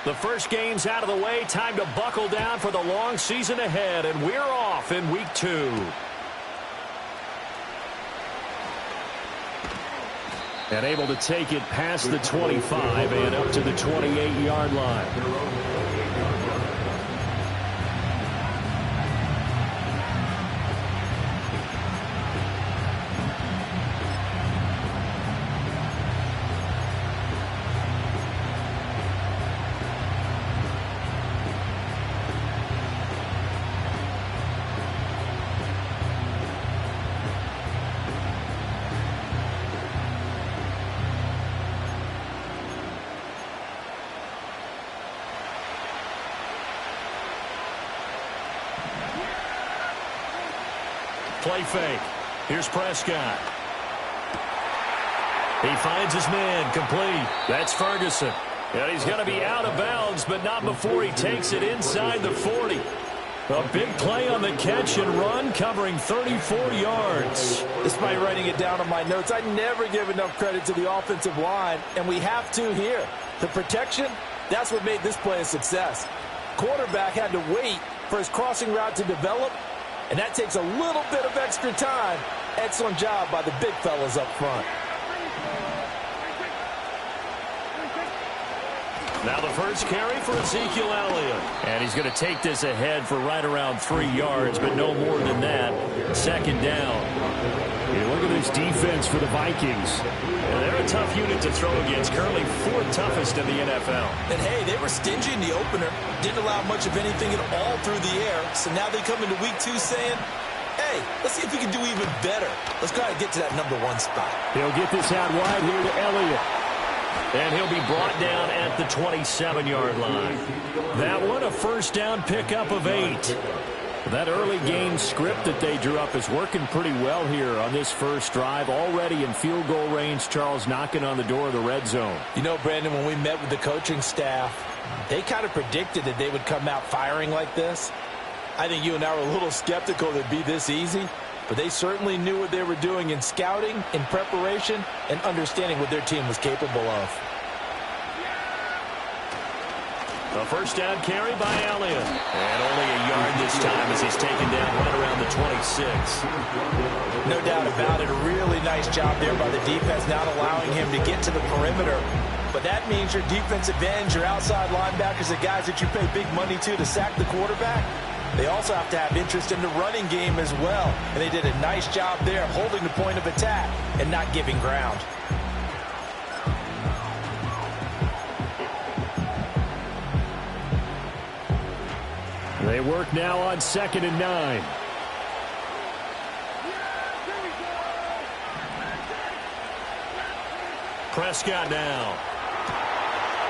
The first game's out of the way. Time to buckle down for the long season ahead, and we're off in week 2. And able to take it past the 25 and up to the 28-yard line. Play fake. Here's Prescott. He finds his man complete. That's Ferguson. And he's going to be out of bounds, but not before he takes it inside the 40. A big play on the catch and run, covering 34 yards. Despite writing it down on my notes, I never give enough credit to the offensive line, and we have to here. The protection, that's what made this play a success. Quarterback had to wait for his crossing route to develop, and that takes a little bit of extra time. Excellent job by the big fellas up front. Now the first carry for Ezekiel Elliott. And he's going to take this ahead for right around 3 yards, but no more than that. Second down. Hey, look at this defense for the Vikings. And they're a tough unit to throw against, currently 4th toughest in the NFL. And, hey, they were stingy in the opener. Didn't allow much of anything at all through the air. So now they come into week 2 saying, hey, let's see if we can do even better. Let's try to get to that number 1 spot. He'll get this out wide here to Elliott. And he'll be brought down at the 27-yard line. That one, a first down pickup of 8. That early game script that they drew up is working pretty well here on this first drive. Already in field goal range, Charles knocking on the door of the red zone. You know, Brandon, when we met with the coaching staff, they kind of predicted that they would come out firing like this. I think you and I were a little skeptical that it'd be this easy. But they certainly knew what they were doing in scouting, in preparation, and understanding what their team was capable of. A first down carry by Elliott. And only a yard this time as he's taken down right around the 26. No doubt about it. A really nice job there by the defense, not allowing him to get to the perimeter. But that means your defensive ends, your outside linebackers, the guys that you pay big money to sack the quarterback, they also have to have interest in the running game as well. And they did a nice job there holding the point of attack and not giving ground. They work now on 2nd and 9. Prescott now.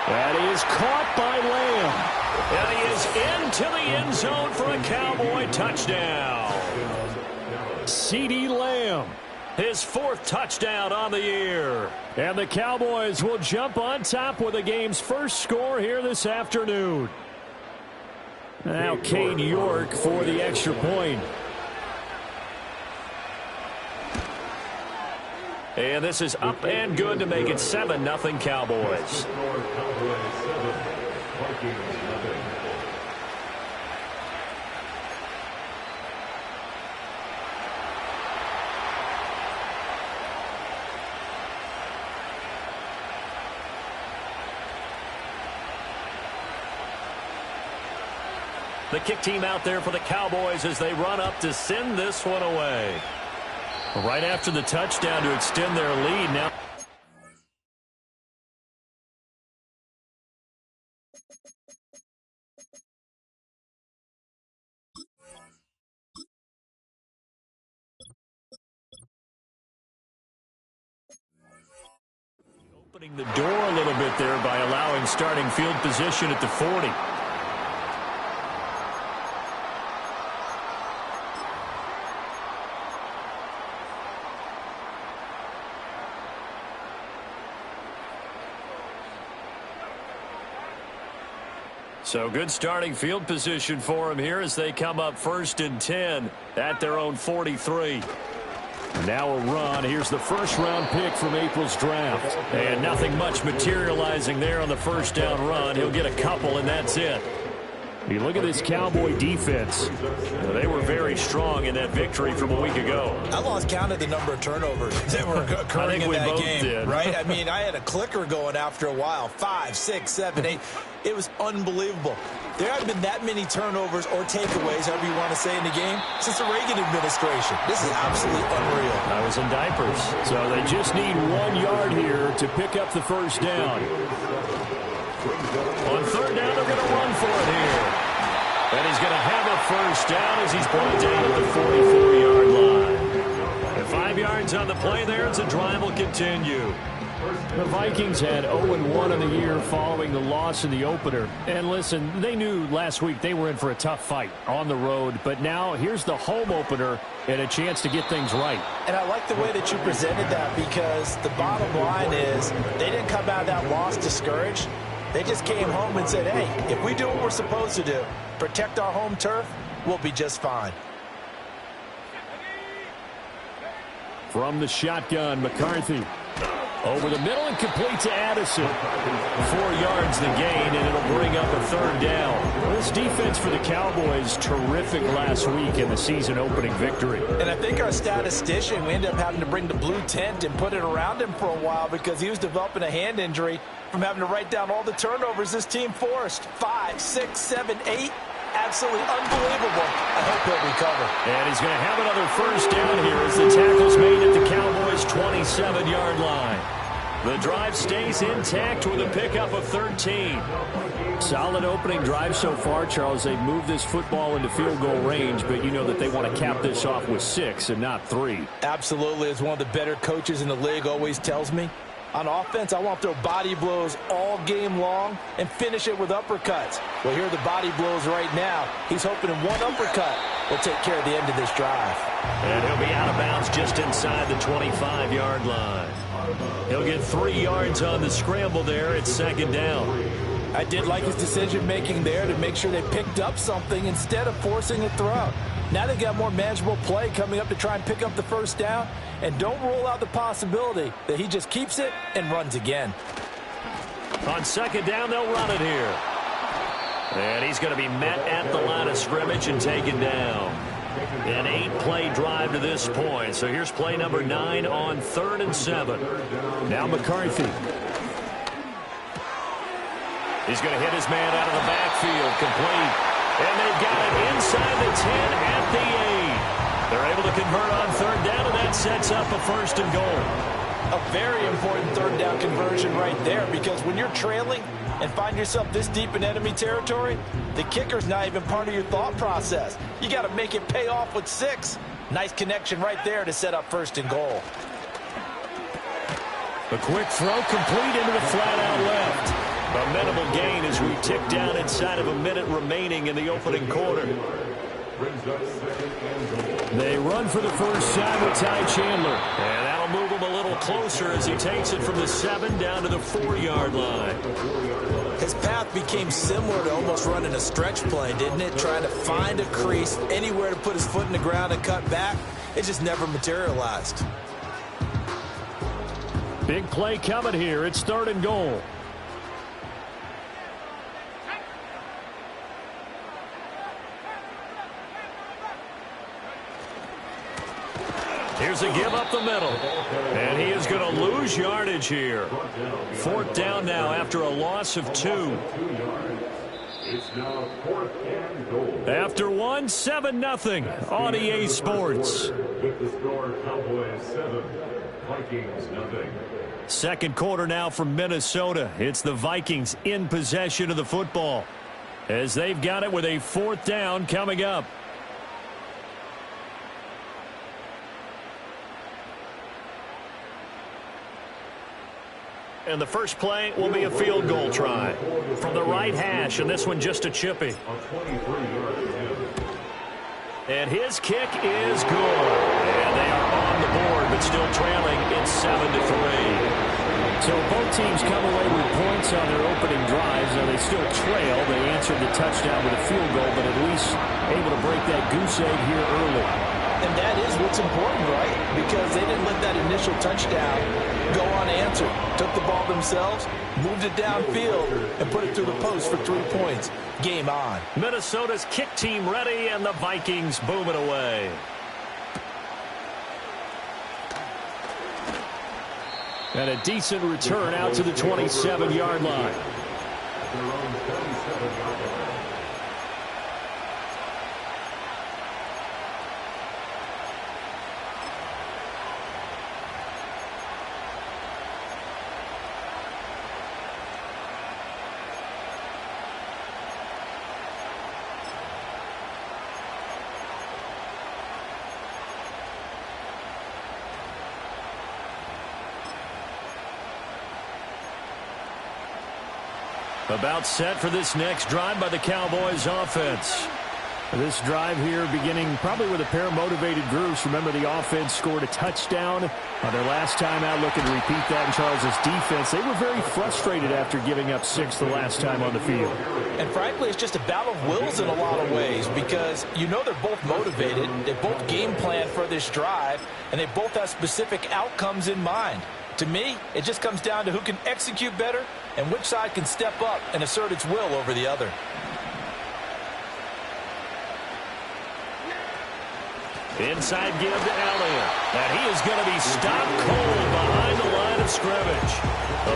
That is caught by Lamb. And he is into the end zone for a Cowboy touchdown. CeeDee Lamb. His 4th touchdown on the year. And the Cowboys will jump on top with the game's first score here this afternoon. Now Cade York for the extra point. And this is up and good to make it 7-0 Cowboys. The kick team out there for the Cowboys as they run up to send this one away. Right after the touchdown to extend their lead now. Opening the door a little bit there by allowing starting field position at the 40. So good starting field position for him here as they come up 1st and 10 at their own 43. Now a run. Here's the first-round pick from April's draft. And nothing much materializing there on the first down run. He'll get a couple, and that's it. You look at this Cowboy defense. They were very strong in that victory from a week ago. I lost count of the number of turnovers that were occurring in that game. Did. Right? I mean, I had a clicker going after a while. 5, 6, 7, 8. It was unbelievable. There haven't been that many turnovers or takeaways, however you want to say, in the game since the Reagan administration. This is absolutely unreal. I was in diapers. So they just need 1 yard here to pick up the first down. On third down, they're going to run for it here. And he's going to have a first down as he's brought down at the 44-yard line. And 5 yards on the play there as the drive will continue. The Vikings had 0-1 on the year following the loss in the opener. And listen, they knew last week they were in for a tough fight on the road. But now here's the home opener and a chance to get things right. And I like the way that you presented that because the bottom line is they didn't come out of that loss discouraged. They just came home and said, hey, if we do what we're supposed to do, protect our home turf, we'll be just fine. From the shotgun, McCarthy. Over the middle and complete to Addison. 4 yards the gain, and it'll bring up a third down. This defense for the Cowboys, terrific last week in the season-opening victory. And I think our statistician, we ended up having to bring the blue tent and put it around him for a while because he was developing a hand injury from having to write down all the turnovers this team forced. 5, 6, 7, 8. Absolutely unbelievable. I hope he'll recover. And he's going to have another first down here as the tackle's made at the Cowboys' 27-yard line. The drive stays intact with a pickup of 13. Solid opening drive so far, Charles. They've moved this football into field goal range, but you know that they want to cap this off with 6 and not 3. Absolutely. As one of the better coaches in the league always tells me, on offense, I want to throw body blows all game long and finish it with uppercuts. Well, here are the body blows right now. He's hoping in one uppercut will take care of the end of this drive. And he'll be out of bounds just inside the 25-yard line. He'll get 3 yards on the scramble there. It's second down. I did like his decision-making there to make sure they picked up something instead of forcing a throw. Now they got more manageable play coming up to try and pick up the first down. And don't rule out the possibility that he just keeps it and runs again. On second down, they'll run it here. And he's going to be met at the line of scrimmage and taken down. An 8-play drive to this point. So here's play number 9 on 3rd and 7. Now McCarthy. He's going to hit his man out of the backfield, complete. And they've got it inside the 10 at the 8. They're able to convert on third down, and that sets up a 1st and goal. A very important third down conversion right there because when you're trailing and find yourself this deep in enemy territory, the kicker's not even part of your thought process. You got to make it pay off with 6. Nice connection right there to set up 1st and goal. A quick throw complete into the flat-out left. A minimal gain as we tick down inside of a minute remaining in the opening quarter. They run for the first time with Ty Chandler. And that'll move him a little closer as he takes it from the 7 down to the 4-yard line. His path became similar to almost running a stretch play, didn't it? Trying to find a crease, anywhere to put his foot in the ground and cut back. It just never materialized. Big play coming here. It's 3rd and goal. Here's a give up the middle. And he is going to lose yardage here. 4th down now after a loss of 2. After 1, 7-0 on EA Sports. Second quarter now from Minnesota. It's the Vikings in possession of the football as they've got it with a 4th down coming up. And the first play will be a field goal try from the right hash, and this one just a chippy. And his kick is good. And they are on the board, but still trailing. It's 7-3. So both teams come away with points on their opening drives. Now they still trail. They answered the touchdown with a field goal, but at least able to break that goose egg here early. And that is what's important, right? Because they didn't let that initial touchdown go unanswered. Took the ball themselves, moved it downfield, and put it through the post for 3 points. Game on. Minnesota's kick team ready, and the Vikings boom it away. And a decent return out to the 27-yard line. About set for this next drive by the Cowboys offense. This drive here beginning probably with a pair of motivated groups. Remember, the offense scored a touchdown on their last time out, looking to repeat that in Charles' defense. They were very frustrated after giving up 6 the last time on the field. And frankly, it's just a battle of wills in a lot of ways because you know they're both motivated. They both game plan for this drive, and they both have specific outcomes in mind. To me, it just comes down to who can execute better and which side can step up and assert its will over the other. Inside give to Elliott. And he is going to be stopped cold behind the line of scrimmage.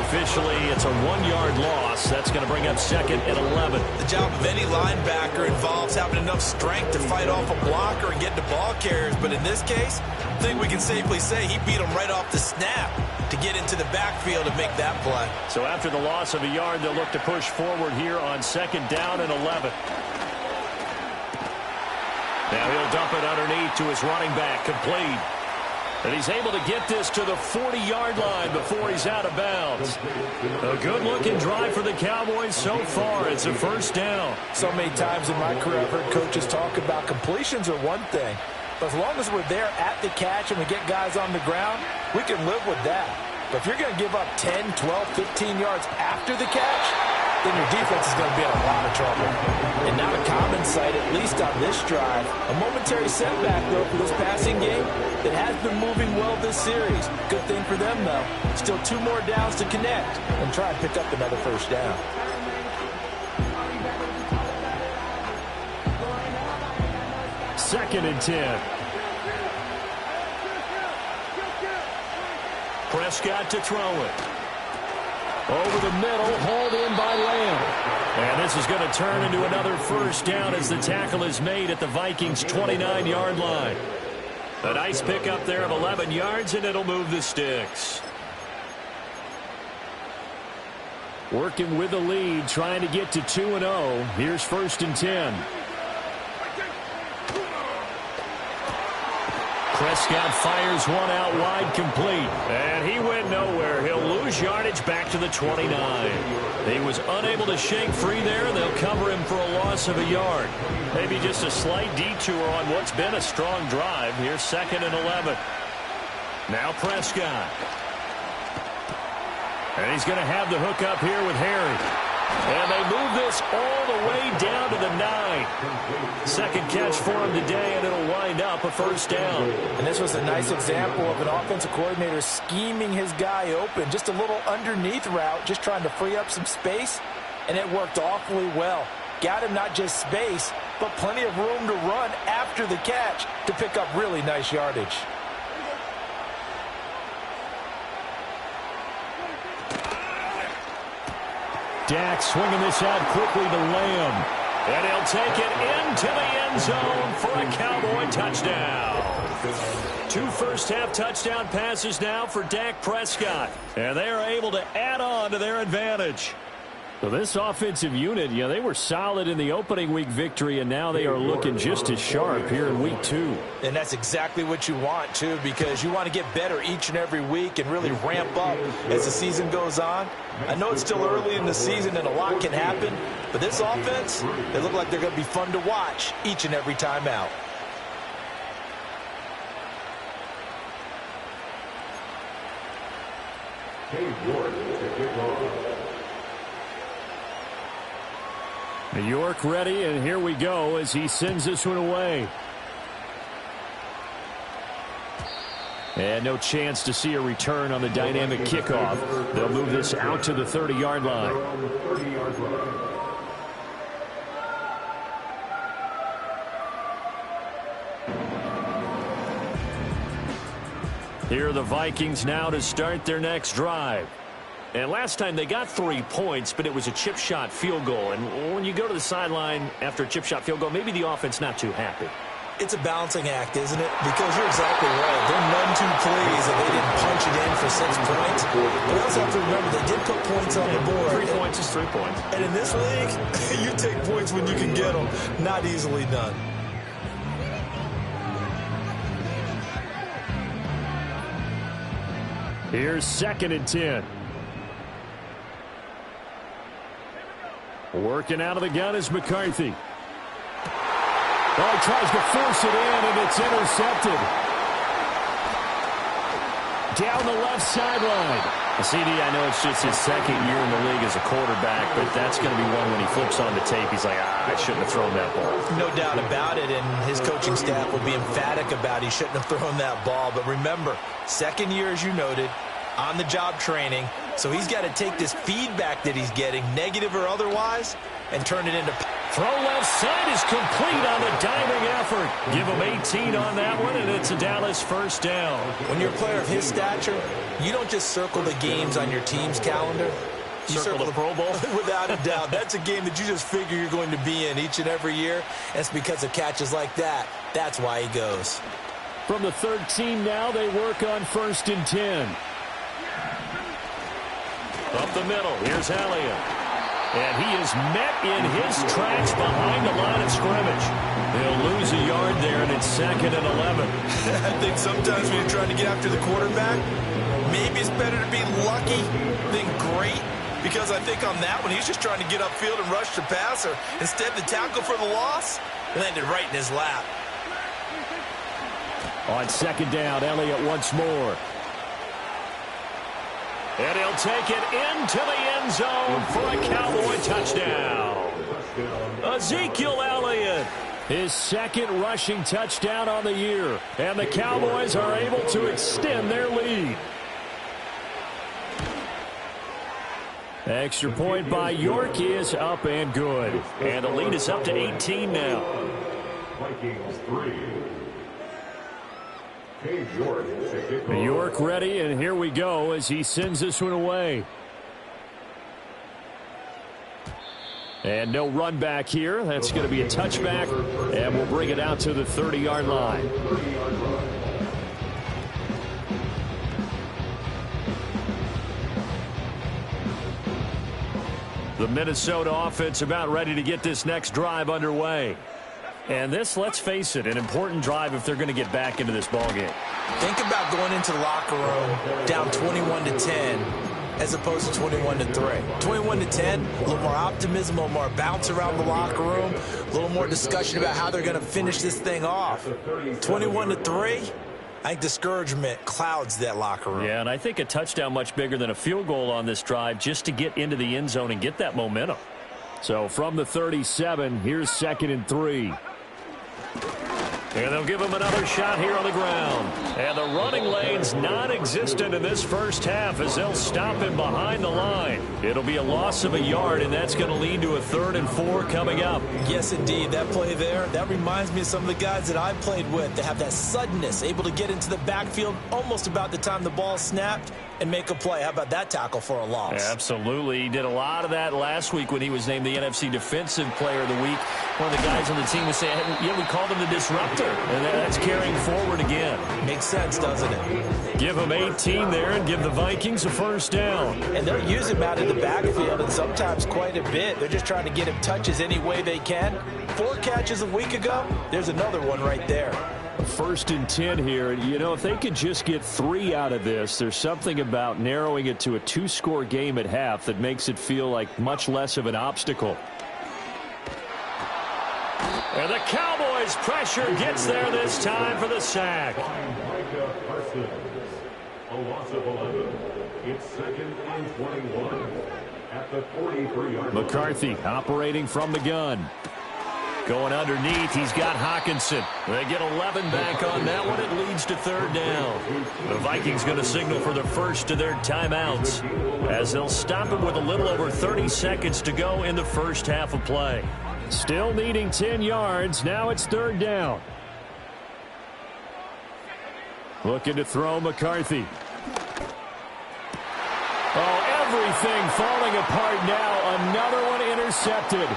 Officially, it's a 1-yard loss. That's going to bring up 2nd and 11. The job of any linebacker involves having enough strength to fight off a blocker and get to ball carriers. But in this case, I think we can safely say he beat him right off the snap to get into the backfield and make that play. So after the loss of a yard, they'll look to push forward here on 2nd down and 11. Now he'll dump it underneath to his running back, complete. And he's able to get this to the 40-yard line before he's out of bounds. A good-looking drive for the Cowboys so far. It's a first down. So many times in my career I've heard coaches talk about completions are one thing. But as long as we're there at the catch and we get guys on the ground, we can live with that. But if you're going to give up 10, 12, 15 yards after the catch, then your defense is going to be in a lot of trouble. And not a common sight, at least on this drive. A momentary setback, though, for this passing game that has been moving well this series. Good thing for them, though. Still 2 more downs to connect and try and pick up another first down. Second and 10. Prescott to throw it. Over the middle, hauled in by Lamb. And this is going to turn into another first down as the tackle is made at the Vikings' 29-yard line. A nice pickup there of 11 yards, and it'll move the sticks. Working with the lead, trying to get to 2-0. Here's 1st and 10. Prescott fires one out wide, complete. And he went nowhere. He'll lose yardage back to the 29. He was unable to shake free there, and they'll cover him for a loss of a yard. Maybe just a slight detour on what's been a strong drive. Here's 2nd and 11. Now Prescott. And he's going to have the hook up here with Harry. And they move this all the way down to the 9. 2nd catch for him today, and it'll wind up a first down. And this was a nice example of an offensive coordinator scheming his guy open. Just a little underneath route, just trying to free up some space, and it worked awfully well. Got him not just space, but plenty of room to run after the catch to pick up really nice yardage. Dak swinging this out quickly to Lamb. And he'll take it into the end zone for a Cowboy touchdown. 2 first-half touchdown passes now for Dak Prescott. And they are able to add on to their advantage. So this offensive unit, they were solid in the opening week victory, and now they are looking just as sharp here in week 2. And that's exactly what you want, too, because you want to get better each and every week and really ramp up as the season goes on. I know it's still early in the season and a lot can happen, but this offense, they look like they're going to be fun to watch each and every time out. York ready, and here we go as he sends this one away. And no chance to see a return on the dynamic kickoff. They'll move this out to the 30-yard line. Here are the Vikings now to start their next drive. And last time they got 3 points, but it was a chip shot field goal. And when you go to the sideline after a chip shot field goal, maybe the offense not too happy. It's a balancing act, isn't it? Because you're exactly right. They're none too pleased that they didn't punch it in for 6 points. But you also have to remember they did put points on the board. 3 points is 3 points. And in this league, you take points when you can get them. Not easily done. Here's 2nd and 10. Working out of the gun is McCarthy. Oh, he tries to force it in, and it's intercepted. Down the left sideline. CD, I know it's just his 2nd year in the league as a quarterback, but that's going to be one when he flips on the tape. He's like, I shouldn't have thrown that ball. No doubt about it, and his coaching staff will be emphatic about he shouldn't have thrown that ball. But remember, 2nd year, as you noted, on-the-job training, so he's got to take this feedback that he's getting, negative or otherwise, and turn it into... Throw left side is complete on a diving effort. Give him 18 on that one, and it's a Dallas first down. When you're a player of his stature, you don't just circle the games on your team's calendar. You circle the Pro Bowl? Without a doubt. That's a game that you just figure you're going to be in each and every year. And it's because of catches like that. That's why he goes. From the 13 now, they work on 1st and 10. Up the middle, here's Elliott. And he is met in his tracks behind the line of scrimmage. They'll lose a yard there, and it's 2nd and 11. I think sometimes when you're trying to get after the quarterback, maybe it's better to be lucky than great. Because I think on that one, he's just trying to get upfield and rush the passer. Instead, the tackle for the loss landed right in his lap. On 2nd down, Elliott once more. And he'll take it into the end zone for a Cowboy touchdown. Ezekiel Elliott, his 2nd rushing touchdown on the year. And the Cowboys are able to extend their lead. Extra point by York is up and good. And the lead is up to 18 now. Vikings 3. York ready, and here we go as he sends this one away. And no run back here. That's going to be a touchback, and we'll bring it out to the 30-yard line. The Minnesota offense about ready to get this next drive underway. And this, let's face it, an important drive if they're going to get back into this ballgame. Think about going into the locker room down 21-10 as opposed to 21-3. 21-10, a little more optimism, a little more bounce around the locker room, a little more discussion about how they're going to finish this thing off. 21-3, I think discouragement clouds that locker room. Yeah, and I think a touchdown much bigger than a field goal on this drive just to get into the end zone and get that momentum. So from the 37, here's 2nd and 3. And they'll give him another shot here on the ground. And the running lane's non-existent in this first half as they'll stop him behind the line. It'll be a loss of a yard, and that's going to lead to a 3rd and 4 coming up. Yes, indeed. That play there, that reminds me of some of the guys that I've played with that have that suddenness, able to get into the backfield almost about the time the ball snapped and make a play. How about that tackle for a loss? Absolutely. He did a lot of that last week when he was named the NFC Defensive Player of the Week. One of the guys on the team was saying, yeah, we called him the disruptor. And that's carrying forward again. Makes sense, doesn't it? Give him 18 there and give the Vikings a first down. And they'll use him out of the backfield and sometimes quite a bit. They're just trying to get him touches any way they can. 4 catches a week ago, there's another one right there. 1st and 10 here. You know, if they could just get 3 out of this, there's something about narrowing it to a 2-score game at half that makes it feel like much less of an obstacle. And the Cowboys' pressure gets there this time for the sack. A loss of 11. It's 2nd and 21 at the 43-yard line. McCarthy operating from the gun. Going underneath, he's got Hawkinson. They get 11 back on that one. It leads to 3rd down. The Vikings going to signal for the first of their timeouts as they'll stop it with a little over 30 seconds to go in the first half of play. Still needing 10 yards. Now it's 3rd down. Looking to throw McCarthy. Oh, everything falling apart now. Another one intercepted.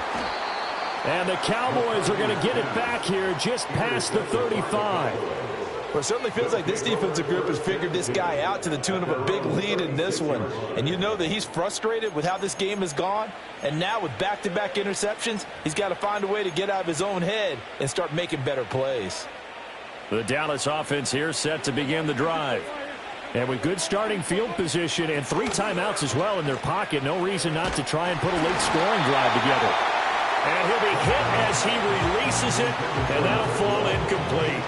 And the Cowboys are going to get it back here just past the 35. Well, it certainly feels like this defensive group has figured this guy out to the tune of a big lead in this one. And you know that he's frustrated with how this game has gone. And now with back-to-back interceptions, he's got to find a way to get out of his own head and start making better plays. The Dallas offense here set to begin the drive. And with good starting field position and 3 timeouts as well in their pocket, no reason not to try and put a late scoring drive together. And he'll be hit as he releases it, and that'll fall incomplete.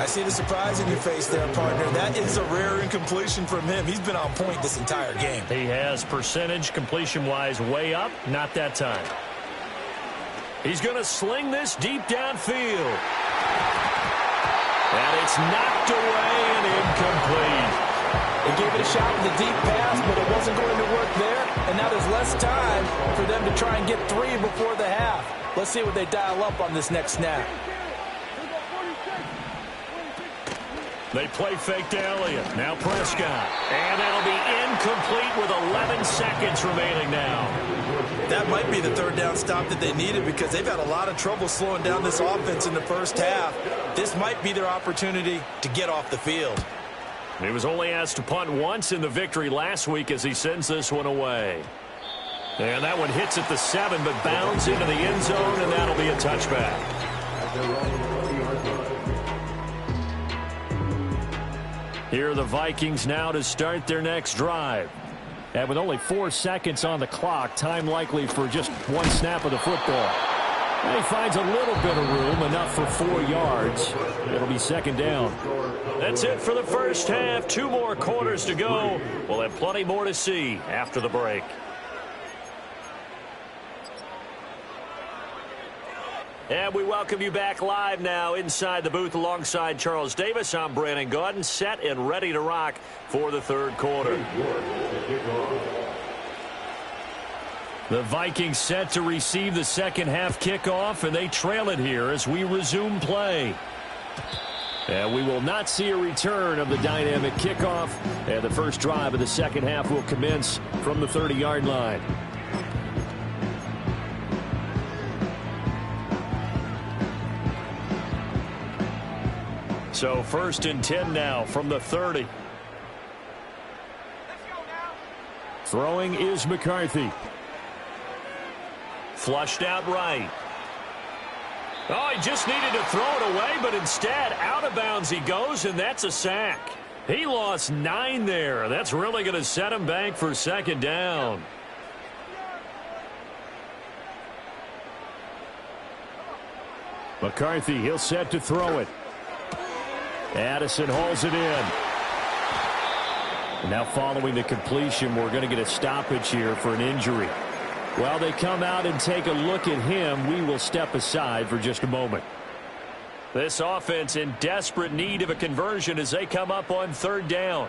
I see the surprise in your face there, partner. That is a rare incompletion from him. He's been on point this entire game. He has percentage completion-wise way up, not that time. He's going to sling this deep downfield. And it's knocked away and incomplete. They gave it a shot with a deep pass, but it wasn't going to work there. And now there's less time for them to try and get 3 before the half. Let's see what they dial up on this next snap. They play fake to Elliott. Now Prescott. And that'll be incomplete with 11 seconds remaining now. That might be the 3rd down stop that they needed because they've had a lot of trouble slowing down this offense in the first half. This might be their opportunity to get off the field. He was only asked to punt once in the victory last week as he sends this one away. And that one hits at the 7, but bounds into the end zone, and that'll be a touchback. Here are the Vikings now to start their next drive. And with only 4 seconds on the clock, time likely for just 1 snap of the football. And he finds a little bit of room, enough for 4 yards. It'll be 2nd down. That's it for the first half. 2 more quarters to go. We'll have plenty more to see after the break. And we welcome you back live now inside the booth alongside Charles Davis. I'm Brandon Gaudin, set and ready to rock for the 3rd quarter. The Vikings set to receive the 2nd half kickoff, and they trail it here as we resume play. And we will not see a return of the dynamic kickoff, and the first drive of the 2nd half will commence from the 30-yard line. So 1st and 10 now from the 30. Throwing is McCarthy. Flushed out right. Oh, he just needed to throw it away, but instead, out of bounds he goes, and that's a sack. He lost 9 there. That's really going to set him back for 2nd down. McCarthy, he'll set to throw it. Addison hauls it in. And now following the completion, we're going to get a stoppage here for an injury. While they come out and take a look at him, we will step aside for just a moment. This offense in desperate need of a conversion as they come up on 3rd down.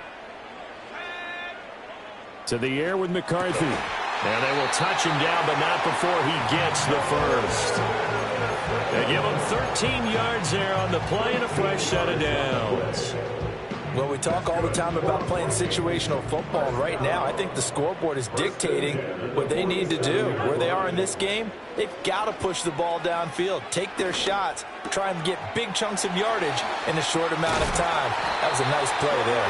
To the air with McCarthy. And they will touch him down, but not before he gets the first. They give him 13 yards there on the play and a fresh set of downs. Well, we talk all the time about playing situational football. Right now, I think the scoreboard is dictating what they need to do. Where they are in this game, they've got to push the ball downfield, take their shots, try and get big chunks of yardage in a short amount of time. That was a nice play there.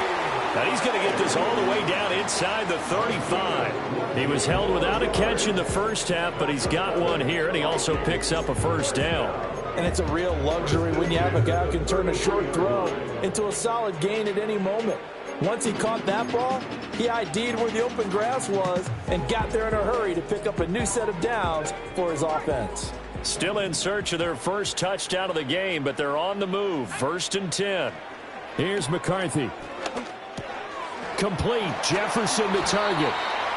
Now he's going to get this all the way down inside the 35. He was held without a catch in the first half, but he's got one here, and he also picks up a first down. And it's a real luxury when you have a guy who can turn a short throw into a solid gain at any moment. Once he caught that ball, he ID'd where the open grass was and got there in a hurry to pick up a new set of downs for his offense. Still in search of their first touchdown of the game, but they're on the move. 1st and 10. Here's McCarthy. Complete. Jefferson the target.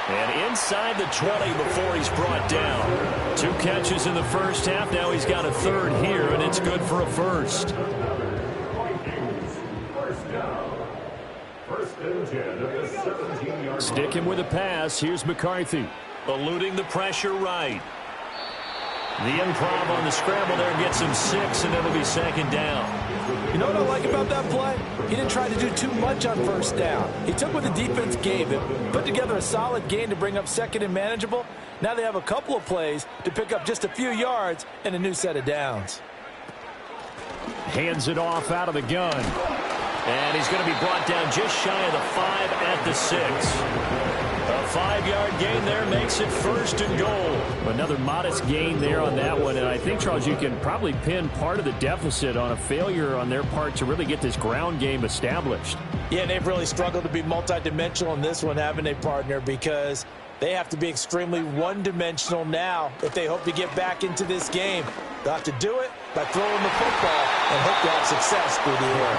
And inside the 20 before he's brought down. 2 catches in the first half. Now he's got a third here, and it's good for a first. First and 10 at the 17-yard. Sticking with a pass. Here's McCarthy. Eluding the pressure right. The improv on the scramble there gets him 6, and it'll be second down. You know what I like about that play? He didn't try to do too much on first down. He took what the defense gave him, put together a solid gain to bring up second and manageable. Now they have a couple of plays to pick up just a few yards and a new set of downs. Hands it off out of the gun. And he's going to be brought down just shy of the 5 at the 6. A 5-yard gain there makes it first and goal. Another modest gain there on that one. And I think, Charles, you can probably pin part of the deficit on a failure on their part to really get this ground game established. Yeah, and they've really struggled to be multidimensional in this one, haven't they, partner? Because they have to be extremely one-dimensional now if they hope to get back into this game. They'll have to do it by throwing the football and hope to have success through the air.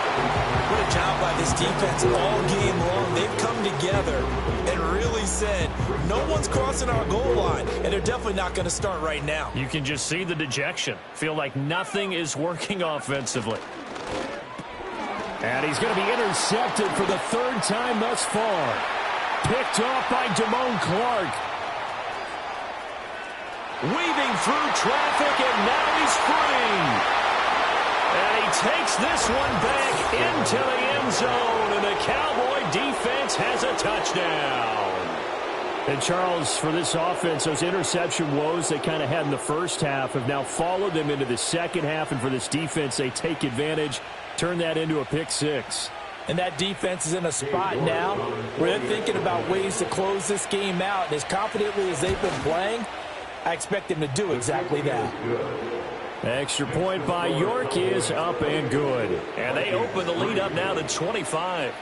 What a job by this defense all game long. They've come together and really said, no one's crossing our goal line, and they're definitely not going to start right now. You can just see the dejection. Feel like nothing is working offensively. And he's going to be intercepted for the 3rd time thus far. Picked off by Damone Clark. Weaving through traffic, and now he's free. And he takes this one back into the end zone, and the Cowboy defense has a touchdown. And, Charles, for this offense, those interception woes they kind of had in the first half have now followed them into the second half, and for this defense, they take advantage, turn that into a pick 6. And that defense is in a spot now where they're thinking about ways to close this game out. And as confidently as they've been playing, I expect them to do exactly that. Extra point by York is up and good. And they open the lead up now to 25.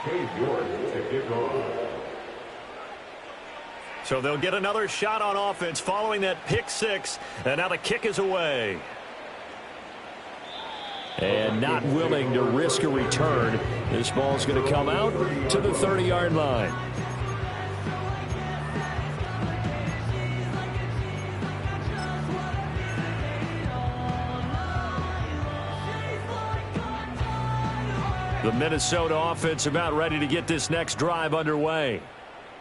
Cade York to kick off. So they'll get another shot on offense following that pick 6. And now the kick is away. And not willing to risk a return. This ball's going to come out to the 30-yard line. The Minnesota offense about ready to get this next drive underway.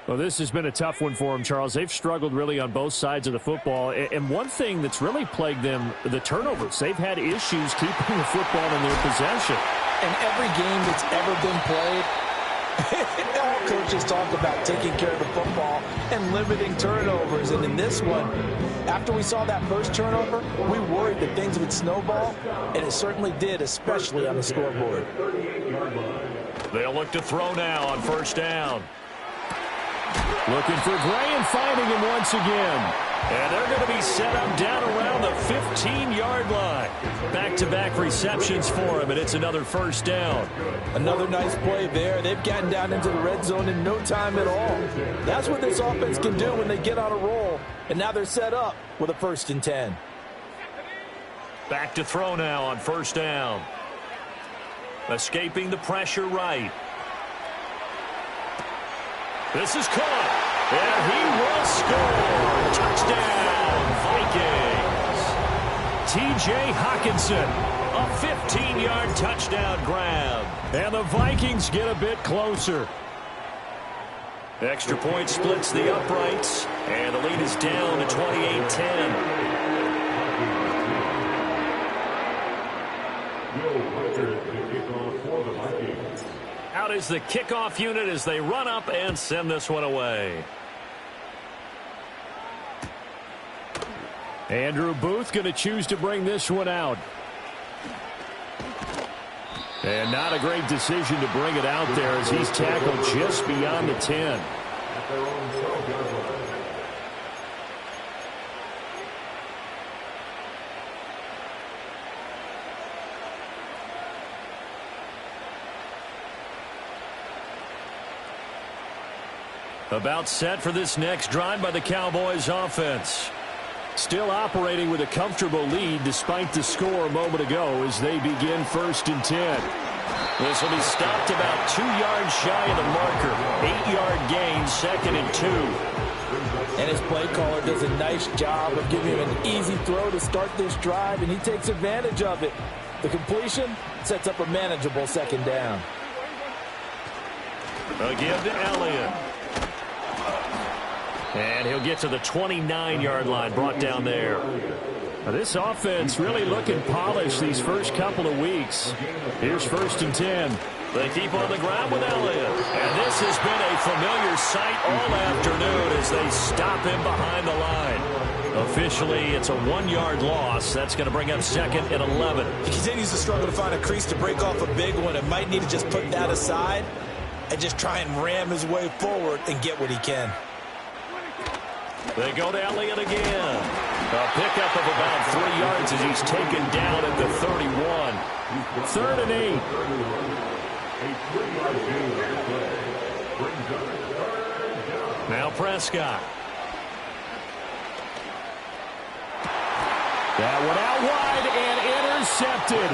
Well, this has been a tough one for them, Charles. They've struggled really on both sides of the football. And one thing that's really plagued them, the turnovers. They've had issues keeping the football in their possession. In every game that's ever been played, all coaches talk about taking care of the football and limiting turnovers. And in this one, after we saw that first turnover, we worried that things would snowball, and it certainly did, especially on the scoreboard. They'll look to throw now on first down. Looking for Gray and finding him once again. And they're going to be set up down around the 15-yard line. Back-to-back receptions for him, and it's another first down. Another nice play there. They've gotten down into the red zone in no time at all. That's what this offense can do when they get on a roll. And now they're set up with a 1st and 10. Back to throw now on first down. Escaping the pressure right. This is caught, and he will score. Touchdown, Vikings. T.J. Hockenson, a 15-yard touchdown grab. And the Vikings get a bit closer. Extra point splits the uprights, and the lead is down to 28-10. Out is the kickoff unit as they run up and send this one away. Andrew Booth going to choose to bring this one out. And not a great decision to bring it out there as he's tackled just beyond the 10. About set for this next drive by the Cowboys offense. still operating with a comfortable lead despite the score a moment ago as they begin 1st and 10. This will be stopped about 2 yards shy of the marker. 8-yard gain, 2nd and 2. And his play caller does a nice job of giving him an easy throw to start this drive, and he takes advantage of it. The completion sets up a manageable 2nd down. A give to Elliott. And he'll get to the 29-yard line, brought down there. Now this offense really looking polished these first couple of weeks. Here's 1st and 10. They keep on the ground with Elliott. And this has been a familiar sight all afternoon as they stop him behind the line. Officially, it's a 1-yard loss. That's going to bring up 2nd and 11. He continues to struggle to find a crease to break off a big one and might need to just put that aside and just try and ram his way forward and get what he can. They go to Elliott again. A pickup of about 3 yards as he's taken down at the 31. 3rd and 8. Now Prescott. That one out wide and intercepted.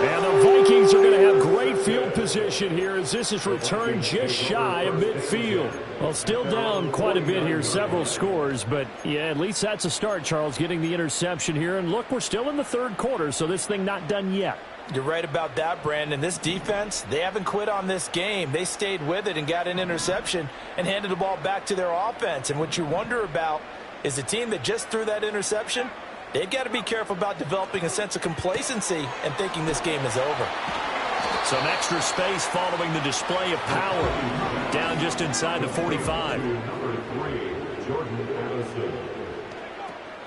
And the Vikings are going to have great field position here as this is returned just shy of midfield. Well, still down quite a bit here, several scores, but yeah, at least that's a start, Charles, getting the interception here. And look, we're still in the 3rd quarter, so this thing not done yet. You're right about that, Brandon. This defense, they haven't quit on this game. They stayed with it and got an interception and handed the ball back to their offense. And what you wonder about is the team that just threw that interception, they've got to be careful about developing a sense of complacency and thinking this game is over. Some extra space following the display of power. Down just inside the 45.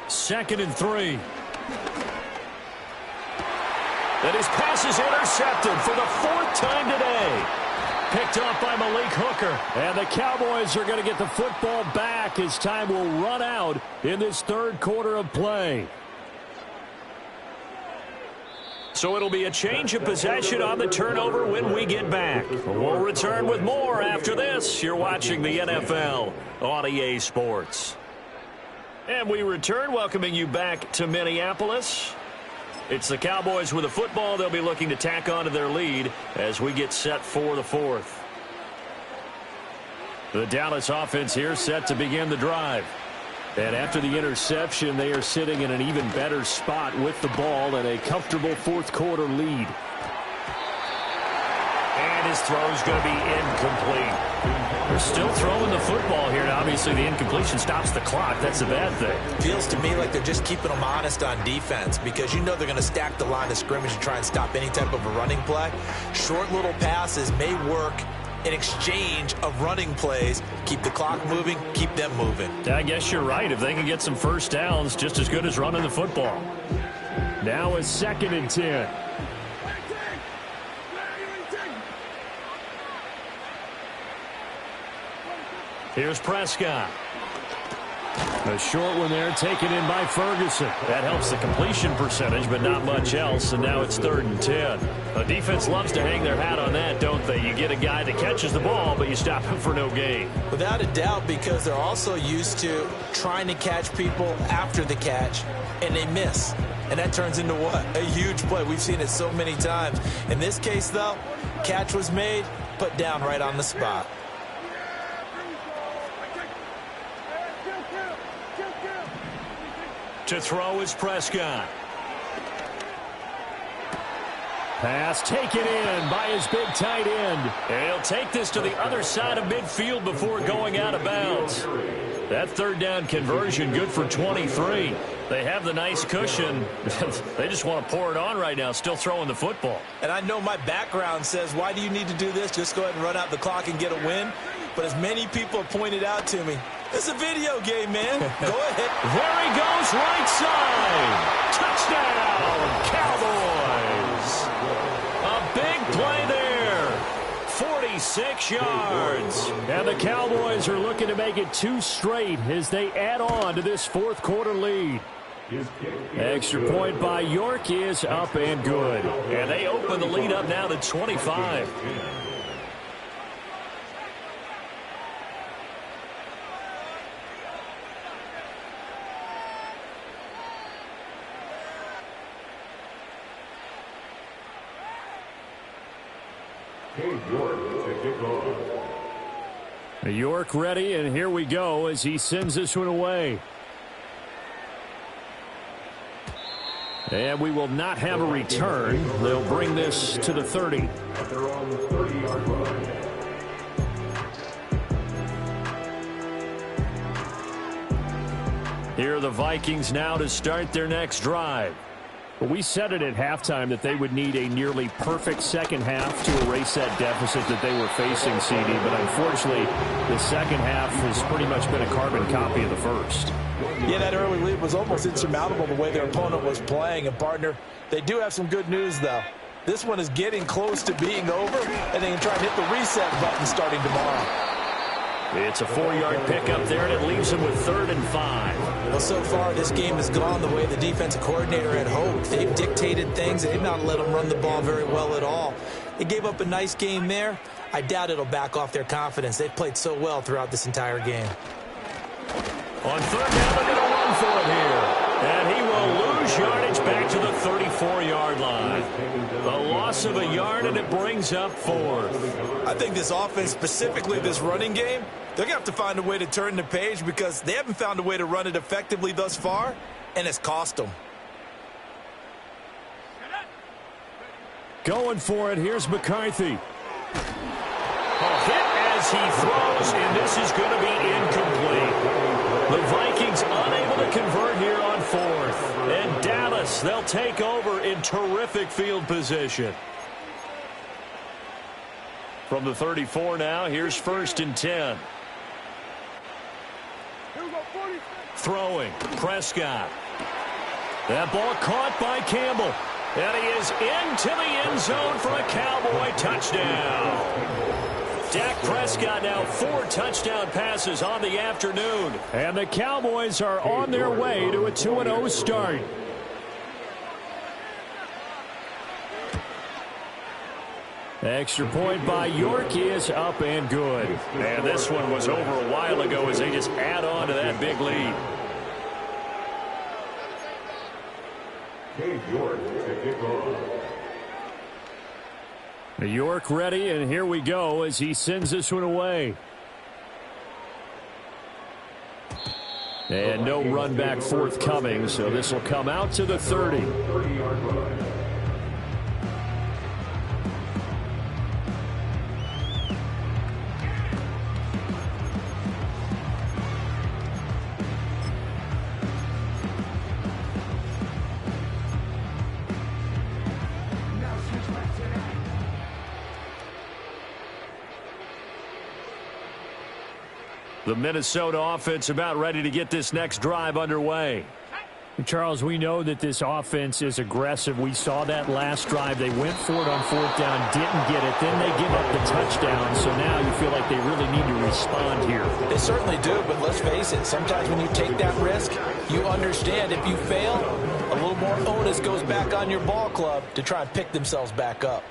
2nd and 3. And his pass is intercepted for the 4th time today. Picked off by Malik Hooker. And the Cowboys are going to get the football back as time will run out in this 3rd quarter of play. So it'll be a change of possession on the turnover when we get back. We'll return with more after this. You're watching the NFL on EA Sports. And we return, welcoming you back to Minneapolis. It's the Cowboys with the football. They'll be looking to tack on to their lead as we get set for the 4th. The Dallas offense here set to begin the drive. And after the interception, they are sitting in an even better spot with the ball and a comfortable 4th quarter lead. And his throw is going to be incomplete. They're still throwing the football here. Now, obviously, the incompletion stops the clock. That's a bad thing. Feels to me like they're just keeping them honest on defense because you know they're going to stack the line of scrimmage and try and stop any type of a running play. Short little passes may work in exchange of running plays. Keep the clock moving, keep them moving. I guess you're right. If they can get some first downs, just as good as running the football. Now a 2nd and 10. Here's Prescott. A short one there taken in by Ferguson. That helps the completion percentage, but not much else. And now it's 3rd and 10. The defense loves to hang their hat on that, don't they? You get a guy that catches the ball, but you stop him for no gain. Without a doubt, because they're also used to trying to catch people after the catch, and they miss. And that turns into what? A huge play. We've seen it so many times. In this case, though, catch was made, put down right on the spot. To throw is Prescott. Pass taken in by his big tight end. And he'll take this to the other side of midfield before going out of bounds. That 3rd down conversion good for 23. They have the nice cushion. They just want to pour it on right now, still throwing the football. And I know my background says, why do you need to do this? Just go ahead and run out the clock and get a win. But as many people have pointed out to me, it's a video game, man. Go ahead. There he goes, right side. Touchdown, Cowboys. A big play there. 46 yards. And the Cowboys are looking to make it 2 straight as they add on to this 4th quarter lead. Extra point by York is up and good. And they open the lead up now to 25. Cade York to kick off. York ready, and here we go as he sends this one away. And we will not have a return. They'll bring this to the 30. At their own 30-yard line. Here are the Vikings now to start their next drive. But we said it at halftime that they would need a nearly perfect second half to erase that deficit that they were facing, CD. But unfortunately, the second half has pretty much been a carbon copy of the first. Yeah, that early lead was almost insurmountable the way their opponent was playing. And, partner, they do have some good news, though. This one is getting close to being over, and they can try and hit the reset button starting tomorrow. It's a 4-yard pickup there, and it leaves them with 3rd and 5. Well, so far, this game has gone the way the defensive coordinator had hoped. They've dictated things. They've not let them run the ball very well at all. They gave up a nice game there. I doubt it'll back off their confidence. They've played so well throughout this entire game. On 3rd down, they're going to run for it here. And he will lose yardage back to the 34-yard line. A loss of a yard, and it brings up 4th. I think this offense, specifically this running game, they're going to have to find a way to turn the page because they haven't found a way to run it effectively thus far, and it's cost them. Going for it, here's McCarthy. A hit as he throws, and this is going to be incomplete. The Vikings unable to convert here on 4th. And Dallas, they'll take over in terrific field position. From the 34 now, here's 1st and 10. Throwing, Prescott. That ball caught by Campbell. And he is into the end zone for a Cowboy touchdown. Dak Prescott now 4 touchdown passes on the afternoon. And the Cowboys are on their way to a 2-0 start. Extra point by York is up and good. And this one was over a while ago as they just add on to that big lead. Cade York to kick off. York ready, and here we go as he sends this one away. And no run back forthcoming, so this will come out to the 30. 30-yard line. The Minnesota offense about ready to get this next drive underway. Charles, we know that this offense is aggressive. We saw that last drive. They went for it on 4th down, didn't get it. Then they give up the touchdown. So now you feel like they really need to respond here. They certainly do, but let's face it. Sometimes when you take that risk, you understand if you fail, a little more onus goes back on your ball club to try and pick themselves back up.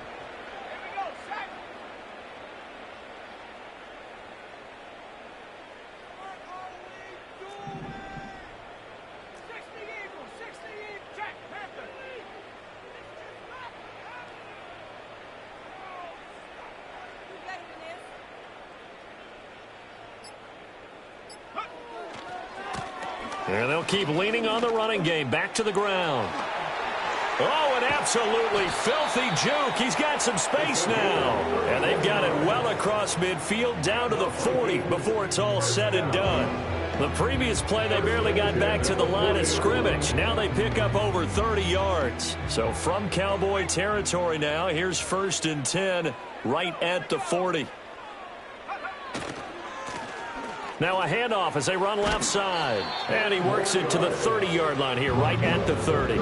And they'll keep leaning on the running game. Back to the ground. Oh, an absolutely filthy juke. He's got some space now. And they've got it well across midfield down to the 40 before it's all said and done. The previous play, they barely got back to the line of scrimmage. Now they pick up over 30 yards. So from Cowboy territory now, here's 1st and 10 right at the 40. Now a handoff as they run left side. And he works it to the 30-yard line here, right at the 30.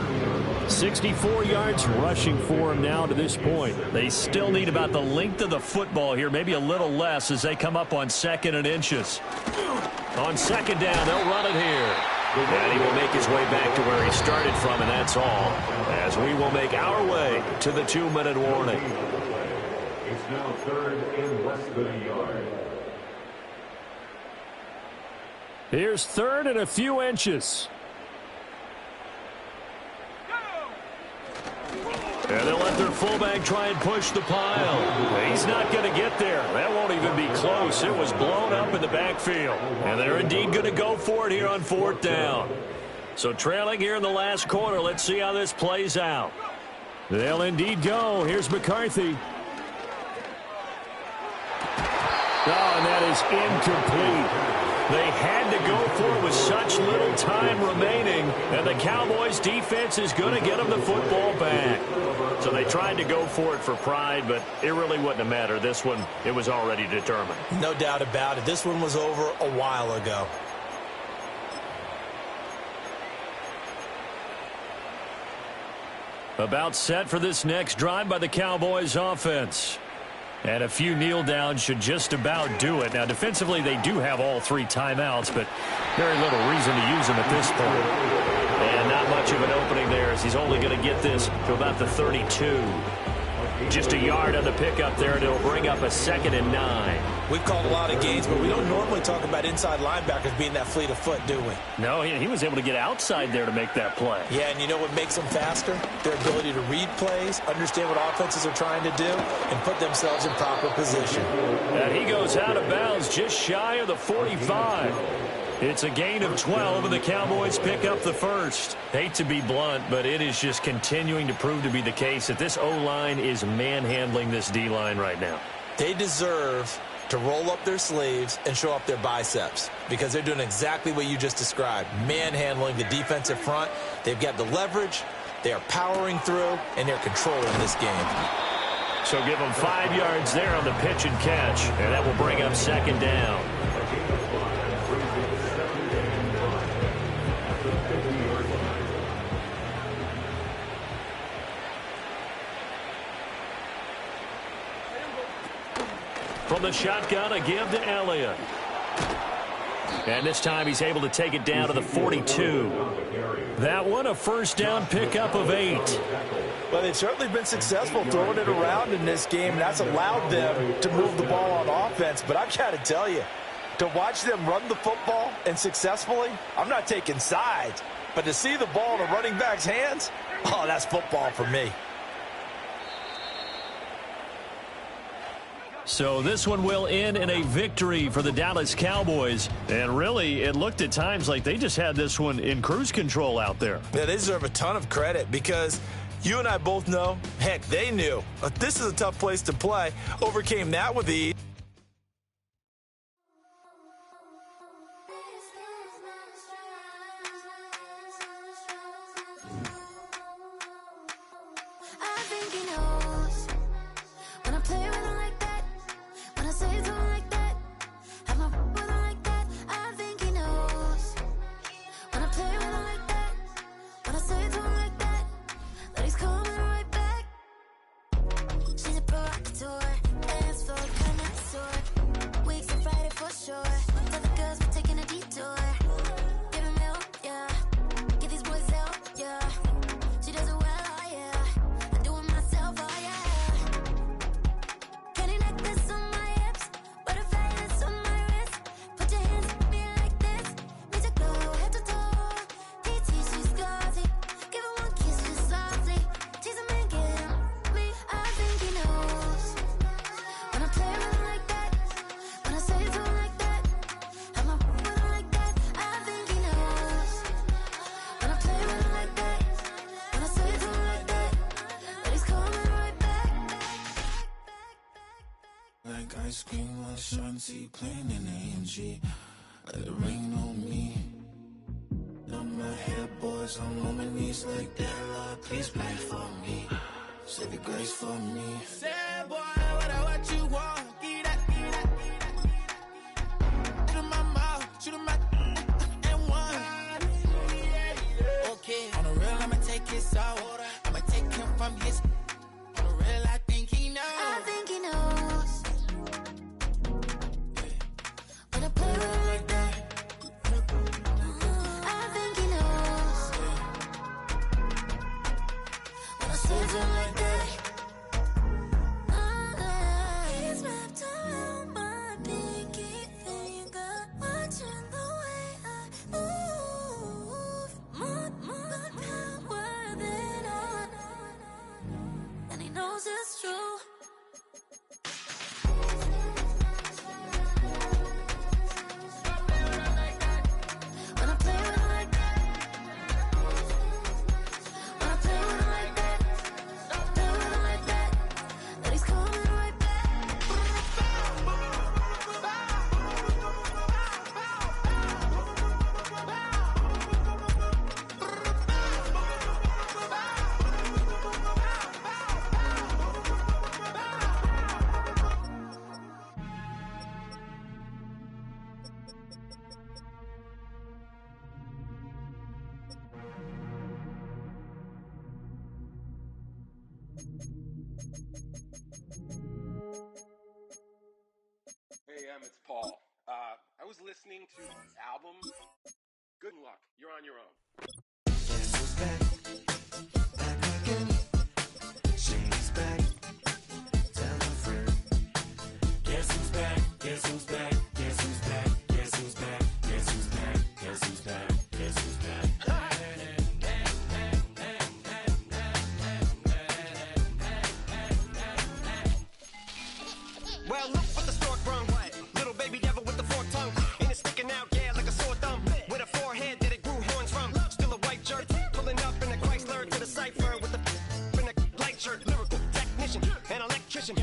64 yards rushing for him now to this point. They still need about the length of the football here, maybe a little less as they come up on 2nd and inches. On 2nd down, they'll run it here. And he will make his way back to where he started from, and that's all. As we will make our way to the 2-minute warning. It's now 3rd and less than a yard. Here's 3rd and a few inches. And they'll let their fullback try and push the pile. He's not going to get there. That won't even be close. It was blown up in the backfield. And they're indeed going to go for it here on 4th down. So trailing here in the last quarter. Let's see how this plays out. They'll indeed go. Here's McCarthy. Oh, and that is incomplete. They had to go for it with such little time remaining, and the Cowboys' defense is going to get them the football back. So they tried to go for it for pride, but it really wouldn't have mattered. This one, it was already determined. No doubt about it. This one was over a while ago. About set for this next drive by the Cowboys offense. And a few kneel downs should just about do it. Now, defensively, they do have all 3 timeouts, but very little reason to use them at this point. And not much of an opening there as he's only going to get this to about the 32. Just a yard on the pickup there, and it'll bring up a 2nd and 9. We've called a lot of games, but we don't normally talk about inside linebackers being that fleet of foot, do we? No, he was able to get outside there to make that play. Yeah, and you know what makes them faster? Their ability to read plays, understand what offenses are trying to do, and put themselves in proper position. And he goes out of bounds just shy of the 45. It's a gain of 12, and the Cowboys pick up the first. Hate to be blunt, but it is just continuing to prove to be the case that this O-line is manhandling this D-line right now. They deserve to roll up their sleeves and show up their biceps because they're doing exactly what you just described, manhandling the defensive front. They've got the leverage, they are powering through, and they're controlling this game. So give them 5 yards there on the pitch and catch, and that will bring up 2nd down. From the shotgun, a give to Elliott. And this time he's able to take it down to the 42. That one, a 1st down pickup of 8. Well, they've certainly been successful throwing it around in this game, and that's allowed them to move the ball on offense. But I've got to tell you, to watch them run the football and successfully, I'm not taking sides, but to see the ball in a running back's hands, oh, that's football for me. So this one will end in a victory for the Dallas Cowboys. And really, it looked at times like they just had this one in cruise control out there. Yeah, they deserve a ton of credit because you and I both know, heck, they knew. This is a tough place to play. Overcame that with ease. Ice cream on Shanty, playing in AMG. Let it rain on me. On my head, boys, I'm on my knees like that. Lord, please pray for me. Say the grace for me. Say, boy, what you want? Get that, get that, get that. Shoot in my mouth, shoot in my and one. Okay, on the real, I'ma take his out. I'ma take him from his. On the real, I think he knows. I think he knows. When I play with him like that, I think he knows. When I say to him like that, he's wrapped around my pinky finger, watching the way I move. More power than on. knows it's true. When I play with him like that, when I play with him like that, play with him like that, then he's coming right back. Hey, it's Paul. I was listening to the album. Good luck. You're on your own. Guess who's back? Back again. She's back. Tell a friend. Guess who's back? Guess who's back? Guess who's back? Guess who's back? Guess who's back? Guess who's back? Guess who's back? Well, look what the stork brung. Little baby devil with the forked tongue. And it's sticking out, yeah, like a sore thumb. With a forehead that it grew horns from. Still a white jerk. Pulling up in a Chrysler to the cipher with the in a light shirt. Lyrical technician, an electrician.